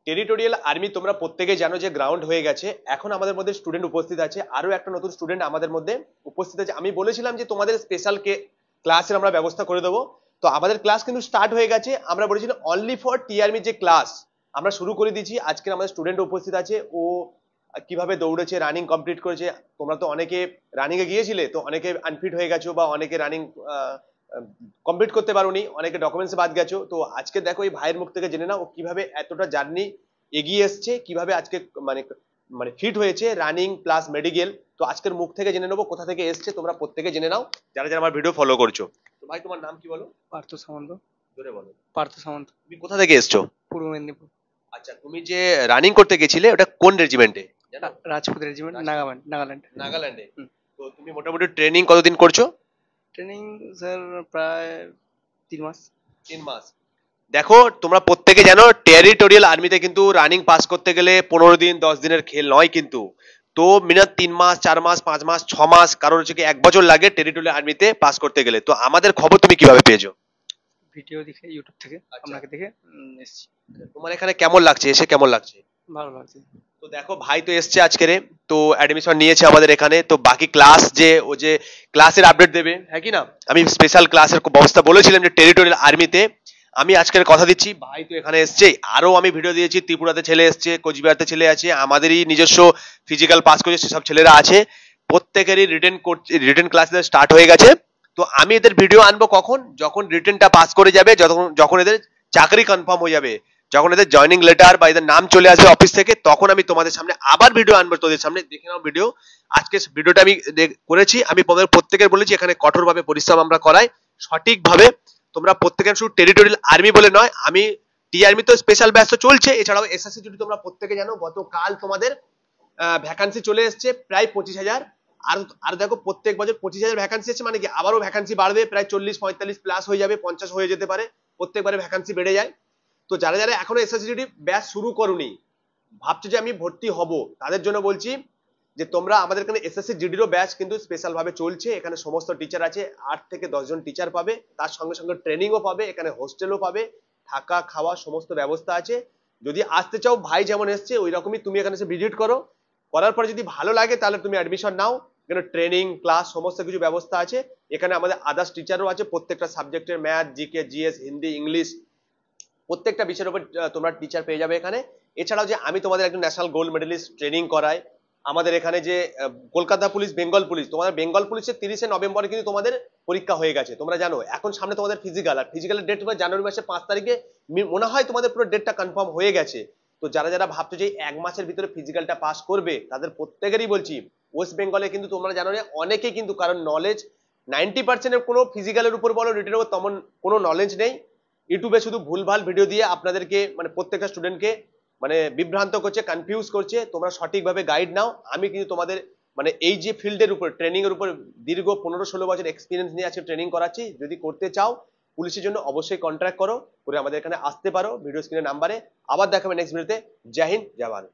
Territorial army তোমরা প্রত্যেকেই জানো যে গ্রাউন্ড হয়ে গেছে। এখন আমাদের মধ্যে স্টুডেন্ট উপস্থিত আছে, আরো একটা নতুন স্টুডেন্ট আমাদের মধ্যে উপস্থিত আছে। আমি বলেছিলাম যে তোমাদের স্পেশাল ক্লাসের আমরা ব্যবস্থা করে দেবো। তো আমাদের ক্লাস কিন্তু স্টার্ট হয়ে গেছে। আমরা বলেছিলাম অনলি ফর টি আর্মি যে ক্লাস আমরা শুরু করে দিয়েছি। আজকে আমাদের স্টুডেন্ট উপস্থিত আছে, ও কিভাবে দৌড়েছে, রানিং কমপ্লিট করেছে। তোমরা তো অনেকে রানিং এ গিয়েছিলে, তো অনেকে আনফিট হয়ে গেছো বা অনেকে রানিং কমপ্লিট করতে পারোনি, অনেকে ডকুমেন্টস বাদ গেছো। তো আজকে দেখো এই ভাইয়ের মুখ থেকে জেনে নাও ও কিভাবে এতটা জার্নি এগিয়ে এসছে, কিভাবে আজকে মানে মানে ফিট হয়েছে রানিং প্লাস মেডিকেল। তো আজকের মুখ থেকে জেনে নেবো কোথা থেকে এসছে, তোমরা প্রত্যেকে জেনে নাও যারা যারা আমার ভিডিও ফলো করছো। তো ভাই তোমার নাম কি বলো? পার্থ সামন্ত। জোরে বলো। পার্থ সামন্ত। তুমি কোথা থেকে এসছো? পূর্ব মেদিনীপুর। আচ্ছা, তুমি যে রানিং করতে গেছিলে ওটা কোন রেজিমেন্টে? রাজপুত রেজিমেন্ট, নাগাল্যান্ড। নাগাল্যান্ডে। তো তুমি মোটামুটি ট্রেনিং কতদিন করছো? ট্রেনিং স্যার প্রায় 3 মাস। 3 মাস। দেখো তোমরা প্রত্যেকে জানো টেরিটোরিয়াল আর্মিতে কিন্তু রানিং পাস করতে গেলে 15 দিন 10 দিনের খেল নয় কিন্তু। তো মিনিমাম 3 মাস 4 মাস 5 মাস 6 মাস, কারোর হচ্ছে কি 1 বছর লাগে টেরিটোরিয়াল আর্মিতে পাস করতে গেলে। তো আমাদের খবর তুমি কিভাবে পেয়েছো? ভিডিও দেখে, ইউটিউব থেকে আপনাকে দেখে এসেছি। তোমার এখানে কেমন লাগছে, এসে কেমন লাগছে? ভালো লাগছে। তো দেখো ভাই তো এসছে আজকের, তো অ্যাডমিশন নিয়েছে আমাদের এখানে। তো বাকি ক্লাস যে ও যে ক্লাসের আপডেট দেবে, হ্যাঁ কি না, আমি স্পেশাল ক্লাসের ব্যবস্থা বলেছিলাম যে টেরিটোরিয়াল আর্মিতে। আমি আজকের কথা দিচ্ছি, ভাই তো এখানে এসছে। আরো আমি ভিডিও দিয়েছি, ত্রিপুরাতে ছেলে এসছে, কোচবিহারতে ছেলে আছে, আমাদেরই নিজস্ব ফিজিক্যাল পাস করেছে সেসব ছেলেরা আছে। প্রত্যেকেরই রিটেন ক্লাস স্টার্ট হয়ে গেছে। তো আমি এদের ভিডিও আনবো কখন, যখন রিটেনটা পাস করে যাবে, যখন এদের চাকরি কনফার্ম হয়ে যাবে, যখন এদের জয়নিং লেটার বা এদের নাম চলে আসবে অফিস থেকে, তখন আমি তোমাদের সামনে আবার ভিডিও আনবো। তোদের সামনে দেখে নাও ভিডিও। আজকে ভিডিওটা আমি করেছি, আমি প্রত্যেকের বলেছি এখানে কঠোরভাবে পরিশ্রম আমরা করাই সঠিকভাবে। তোমরা প্রত্যেকে, শুধু টেরিটোরিয়াল আর্মি বলে নয়, আমি টি আর্মি তো স্পেশাল ব্যাচ তো চলছে, এছাড়াও এসএসসি যদি তোমরা প্রত্যেকে জানো গতকাল তোমাদের ভ্যাকান্সি চলে এসছে প্রায় 25,000। আর আর দেখো প্রত্যেক বছর 25,000 ভ্যাকান্সি আছে, মানে কি আবারও ভ্যাকান্সি বাড়বে, প্রায় 40 45 প্লাস হয়ে যাবে, 50 হয়ে যেতে পারে, প্রত্যেকবারে ভ্যাকান্সি বেড়ে যায়। তো যারা যারা এখনো এসএসসি ব্যাচ শুরু করোনি, ভাবছো যে আমি ভর্তি হব, তাদের জন্য বলছি যে তোমরা আমাদের এখানে এসএসসি জিডিরও ব্যাচ কিন্তু স্পেশাল ভাবে চলছে। এখানে সমস্ত টিচার আছে, 8 থেকে 10 জন টিচার পাবে, তার সঙ্গে সঙ্গে ট্রেনিংও পাবে, এখানে হোস্টেলও পাবে, থাকা খাওয়া সমস্ত ব্যবস্থা আছে। যদি আসতে চাও, ভাই যেমন এসছে ওই রকমই তুমি এখানে এসে ভিজিট করো, করার পরে যদি ভালো লাগে তাহলে তুমি অ্যাডমিশন নাও। এখানে ট্রেনিং ক্লাস সমস্ত কিছু ব্যবস্থা আছে। এখানে আমাদের আদার্স টিচারও আছে, প্রত্যেকটা সাবজেক্টের math GK GS Hindi English প্রত্যেকটা বিষয়ের উপর তোমরা টিচার পেয়ে যাবে এখানে। এছাড়াও যে আমি তোমাদের একজন ন্যাশনাল গোল্ড মেডেলিস্ট ট্রেনিং করাই। আমাদের এখানে যে কলকাতা পুলিশ বেঙ্গল পুলিশ, তোমাদের বেঙ্গল পুলিশের 30শে নভেম্বরে কিন্তু তোমাদের পরীক্ষা হয়ে গেছে, তোমরা জানো। এখন সামনে তোমাদের ফিজিক্যাল, আর ফিজিক্যালের ডেট তোমার জানুয়ারি মাসের 5 তারিখে মনে হয় তোমাদের পুরো ডেটটা কনফার্ম হয়ে গেছে। তো যারা যারা ভাবছো যে 1 মাসের ভিতরে ফিজিক্যালটা পাস করবে, তাদের প্রত্যেকেরই বলছি ওয়েস্ট বেঙ্গলে কিন্তু তোমরা জানো না অনেকেই কিন্তু, কারণ নলেজ 90% কোনো ফিজিক্যালের উপর বলো রিটেনের উপর তেমন কোনো নলেজ নেই। ইউটিউবে শুধু ভুলভাল ভিডিও দিয়ে আপনাদেরকে মানে প্রত্যেকটা স্টুডেন্টকে মানে বিভ্রান্ত করছে, কনফিউজ করছে। তোমরা সঠিকভাবে গাইড নাও। আমি কিন্তু তোমাদের মানে এই যে ফিল্ডের উপর ট্রেনিং এর উপর দীর্ঘ 15-16 বছর এক্সপিরিয়েন্স নিয়ে আজকে ট্রেনিং করাচ্ছি। যদি করতে চাও পুলিশের জন্য অবশ্যই কন্ট্যাক্ট করো, করে আমাদের এখানে আসতে পারো ভিডিও স্ক্রিনের নাম্বারে। আবার দেখাবে নেক্সট ভিডিওতে। জয় হিন্দ, জয় ভারত।